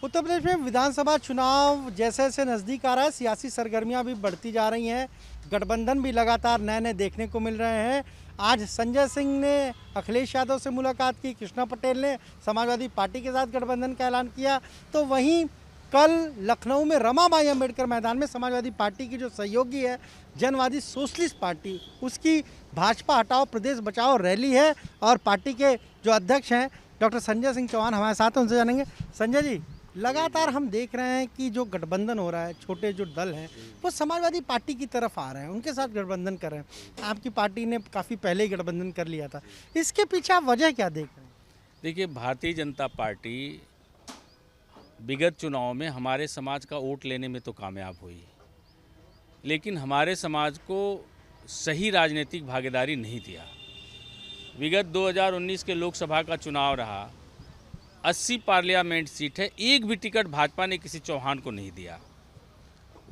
उत्तर प्रदेश में विधानसभा चुनाव जैसे जैसे नज़दीक आ रहा है, सियासी सरगर्मियां भी बढ़ती जा रही हैं। गठबंधन भी लगातार नए नए देखने को मिल रहे हैं। आज संजय सिंह ने अखिलेश यादव से मुलाकात की, कृष्णा पटेल ने समाजवादी पार्टी के साथ गठबंधन का ऐलान किया। तो वहीं कल लखनऊ में रमाबाई अंबेडकर मैदान में समाजवादी पार्टी की जो सहयोगी है जनवादी सोशलिस्ट पार्टी, उसकी भाजपा हटाओ प्रदेश बचाओ रैली है। और पार्टी के जो अध्यक्ष हैं डॉक्टर संजय सिंह चौहान हमारे साथ हैं, उनसे जानेंगे। संजय जी, लगातार हम देख रहे हैं कि जो गठबंधन हो रहा है, छोटे जो दल हैं वो समाजवादी पार्टी की तरफ आ रहे हैं, उनके साथ गठबंधन कर रहे हैं। आपकी पार्टी ने काफ़ी पहले ही गठबंधन कर लिया था, इसके पीछे आप वजह क्या देख रहे हैं? देखिए, भारतीय जनता पार्टी विगत चुनाव में हमारे समाज का वोट लेने में तो कामयाब हुई, लेकिन हमारे समाज को सही राजनीतिक भागीदारी नहीं दिया। विगत 2019 के लोकसभा का चुनाव रहा, 80 पार्लियामेंट सीट है, एक भी टिकट भाजपा ने किसी चौहान को नहीं दिया।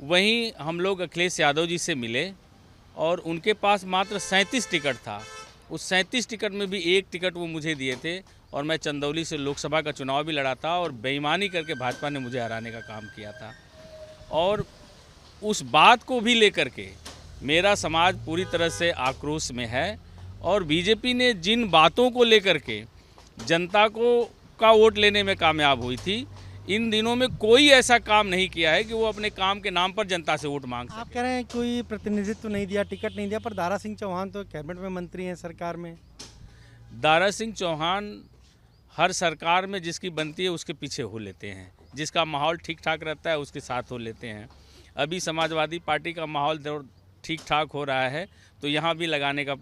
वहीं हम लोग अखिलेश यादव जी से मिले और उनके पास मात्र 37 टिकट था। उस 37 टिकट में भी एक टिकट वो मुझे दिए थे और मैं चंदौली से लोकसभा का चुनाव भी लड़ा था और बेईमानी करके भाजपा ने मुझे हराने का काम किया था। और उस बात को भी लेकर के मेरा समाज पूरी तरह से आक्रोश में है। और बीजेपी ने जिन बातों को लेकर के जनता का वोट लेने में कामयाब हुई थी, इन दिनों में कोई ऐसा काम नहीं किया है कि वो अपने काम के नाम पर जनता से वोट मांग सके। आप कह रहे हैं कोई प्रतिनिधित्व नहीं दिया, टिकट नहीं दिया, पर दारा सिंह चौहान तो कैबिनेट में मंत्री हैं सरकार में। दारा सिंह चौहान हर सरकार में जिसकी बनती है उसके पीछे हो लेते हैं, जिसका माहौल ठीक ठाक रहता है उसके साथ हो लेते हैं। अभी समाजवादी पार्टी का माहौल ठीक ठाक हो रहा है तो यहाँ भी लगाने का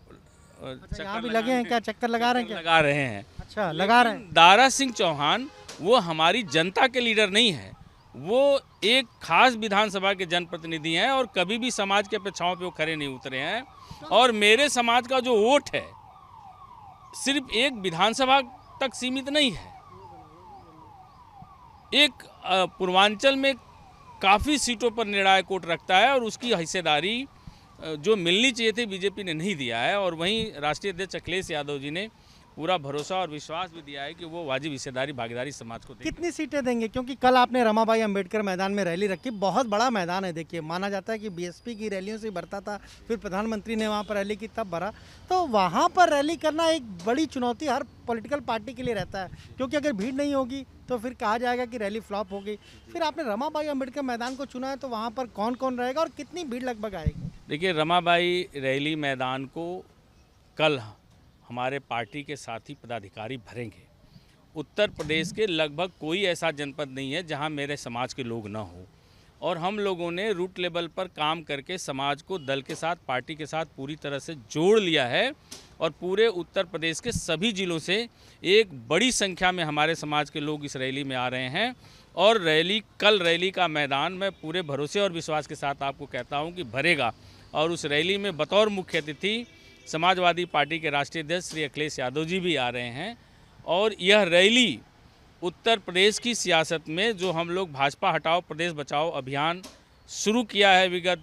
यहाँ भी लगे हैं क्या? चक्कर लगा रहे हैं क्या? लगा रहे हैं। अच्छा, लगा रहे हैं। दारा सिंह चौहान वो हमारी जनता के लीडर नहीं है, वो एक खास विधानसभा के जनप्रतिनिधि हैं और कभी भी समाज की अपेक्षाओं पे वो खरे नहीं उतरे हैं। और मेरे समाज का जो वोट है सिर्फ एक विधानसभा तक सीमित नहीं है, एक पूर्वांचल में काफ़ी सीटों पर निर्णायक वोट रखता है और उसकी हिस्सेदारी जो मिलनी चाहिए थी बीजेपी ने नहीं दिया है। और वहीं राष्ट्रीय अध्यक्ष अखिलेश यादव जी ने पूरा भरोसा और विश्वास भी दिया है कि वो वाजिब हिस्सेदारी भागीदारी समाज को देंगे। कितनी सीटें देंगे? क्योंकि कल आपने रमाबाई अंबेडकर मैदान में रैली रखी, बहुत बड़ा मैदान है। देखिए, माना जाता है कि बीएसपी की रैलियों से भरता था, फिर प्रधानमंत्री ने वहाँ पर रैली की तब भरा। तो वहाँ पर रैली करना एक बड़ी चुनौती हर पॉलिटिकल पार्टी के लिए रहता है, क्योंकि अगर भीड़ नहीं होगी तो फिर कहा जाएगा कि रैली फ्लॉप हो गई। फिर आपने रमाबाई अंबेडकर मैदान को चुना है, तो वहाँ पर कौन कौन रहेगा और कितनी भीड़ लगभग आएगी? देखिए, रमाबाई रैली मैदान को कल हमारे पार्टी के साथी पदाधिकारी भरेंगे। उत्तर प्रदेश के लगभग कोई ऐसा जनपद नहीं है जहां मेरे समाज के लोग ना हो। और हम लोगों ने रूट लेवल पर काम करके समाज को दल के साथ, पार्टी के साथ पूरी तरह से जोड़ लिया है। और पूरे उत्तर प्रदेश के सभी जिलों से एक बड़ी संख्या में हमारे समाज के लोग इस रैली में आ रहे हैं। और कल रैली का मैदान मैं पूरे भरोसे और विश्वास के साथ आपको कहता हूँ कि भरेगा। और उस रैली में बतौर मुख्य अतिथि समाजवादी पार्टी के राष्ट्रीय अध्यक्ष श्री अखिलेश यादव जी भी आ रहे हैं। और यह रैली उत्तर प्रदेश की सियासत में जो हम लोग भाजपा हटाओ प्रदेश बचाओ अभियान शुरू किया है विगत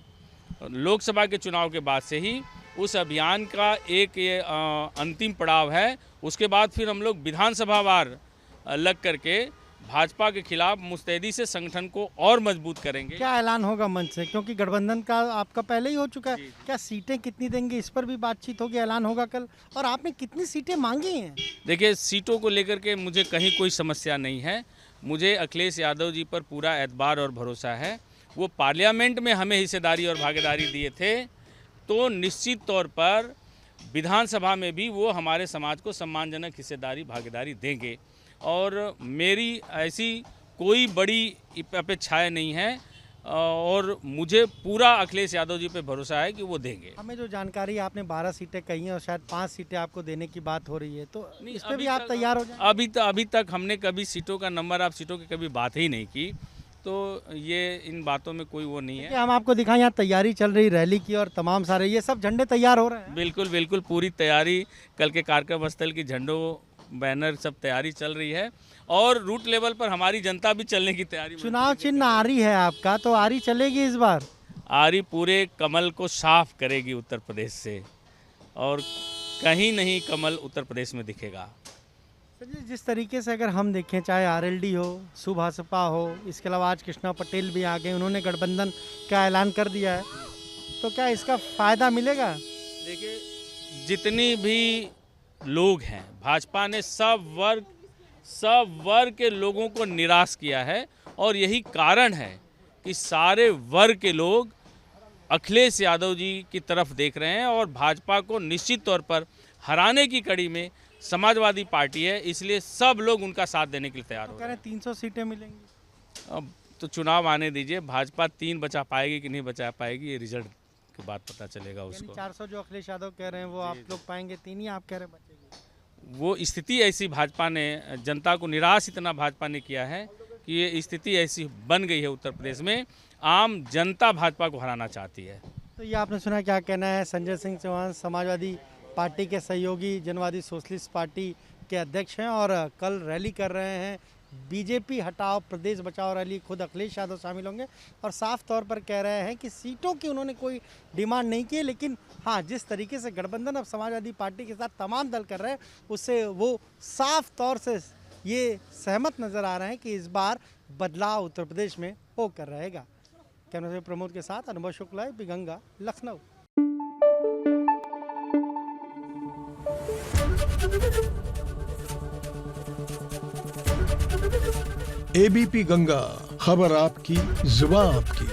लोकसभा के चुनाव के बाद से ही, उस अभियान का एक ये अंतिम पड़ाव है। उसके बाद फिर हम लोग विधानसभा वार लग करके भाजपा के खिलाफ मुस्तैदी से संगठन को और मजबूत करेंगे। क्या ऐलान होगा मंच से? क्योंकि गठबंधन का आपका पहले ही हो चुका है। क्या सीटें कितनी देंगे, इस पर भी बातचीत होगी, ऐलान होगा कल? और आपने कितनी सीटें मांगी हैं? देखिए, सीटों को लेकर के मुझे कहीं कोई समस्या नहीं है। मुझे अखिलेश यादव जी पर पूरा एतबार और भरोसा है। वो पार्लियामेंट में हमें हिस्सेदारी और भागीदारी दिए थे, तो निश्चित तौर पर विधानसभा में भी वो हमारे समाज को सम्मानजनक हिस्सेदारी भागीदारी देंगे। और मेरी ऐसी कोई बड़ी अपेक्षाएं नहीं है और मुझे पूरा अखिलेश यादव जी पे भरोसा है कि वो देंगे। हमें जो जानकारी आपने 12 सीटें कही हैं और शायद 5 सीटें आपको देने की बात हो रही है, तो इस पर भी आप तैयार हो जाए? अभी तक हमने कभी सीटों का नंबर, आप सीटों की कभी बात ही नहीं की, तो ये इन बातों में कोई वो नहीं है। हम आपको दिखाएं, यहाँ तैयारी चल रही रैली की और तमाम सारे ये सब झंडे तैयार हो रहे हैं। बिल्कुल बिल्कुल, पूरी तैयारी, कल के कार्यक्रम स्थल की झंडों बैनर सब तैयारी चल रही है। और रूट लेवल पर हमारी जनता भी चलने की तैयारी। चुनाव चिन्ह आरी है आपका, तो आरी चलेगी इस बार? आरी पूरे कमल को साफ करेगी उत्तर प्रदेश से, और कहीं नहीं कमल उत्तर प्रदेश में दिखेगा। संजय, जिस तरीके से अगर हम देखें, चाहे आरएलडी हो, सुभासपा हो, इसके अलावा आज कृष्णा पटेल भी आ गए, उन्होंने गठबंधन का ऐलान कर दिया है, तो क्या इसका फायदा मिलेगा? देखिए, जितनी भी लोग हैं, भाजपा ने सब वर्ग के लोगों को निराश किया है और यही कारण है कि सारे वर्ग के लोग अखिलेश यादव जी की तरफ देख रहे हैं और भाजपा को निश्चित तौर पर हराने की कड़ी में समाजवादी पार्टी है, इसलिए सब लोग उनका साथ देने के लिए तैयार हो कह रहे रहे हैं 300 सीटें मिलेंगी। हैं। अब तो चुनाव आने दीजिए, भाजपा 3 बचा पाएगी कि नहीं बचा पाएगी, ये रिजल्ट के बाद पता चलेगा यानी उसको। 400 जो अखिलेश यादव कह रहे हैं वो आप लोग पाएंगे, 3 ही आप कह रहे हैं बचेगी। वो स्थिति ऐसी भाजपा ने, जनता को निराश इतना भाजपा ने किया है कि ये स्थिति ऐसी बन गई है उत्तर प्रदेश में, आम जनता भाजपा को हराना चाहती है। तो ये आपने सुना, क्या कहना है संजय सिंह चौहान, समाजवादी पार्टी के सहयोगी, जनवादी सोशलिस्ट पार्टी के अध्यक्ष हैं और कल रैली कर रहे हैं। बीजेपी हटाओ प्रदेश बचाओ रैली, खुद अखिलेश यादव शामिल होंगे और साफ तौर पर कह रहे हैं कि सीटों की उन्होंने कोई डिमांड नहीं की है, लेकिन हाँ, जिस तरीके से गठबंधन अब समाजवादी पार्टी के साथ तमाम दल कर रहे हैं, उससे वो साफ तौर से ये सहमत नजर आ रहे हैं कि इस बार बदलाव उत्तर प्रदेश में होकर रहेगा। कैमरा से प्रमोद के साथ अनुभव शुक्ला, गंगा, लखनऊ। एबीपी गंगा, खबर आपकी, जुबान आपकी।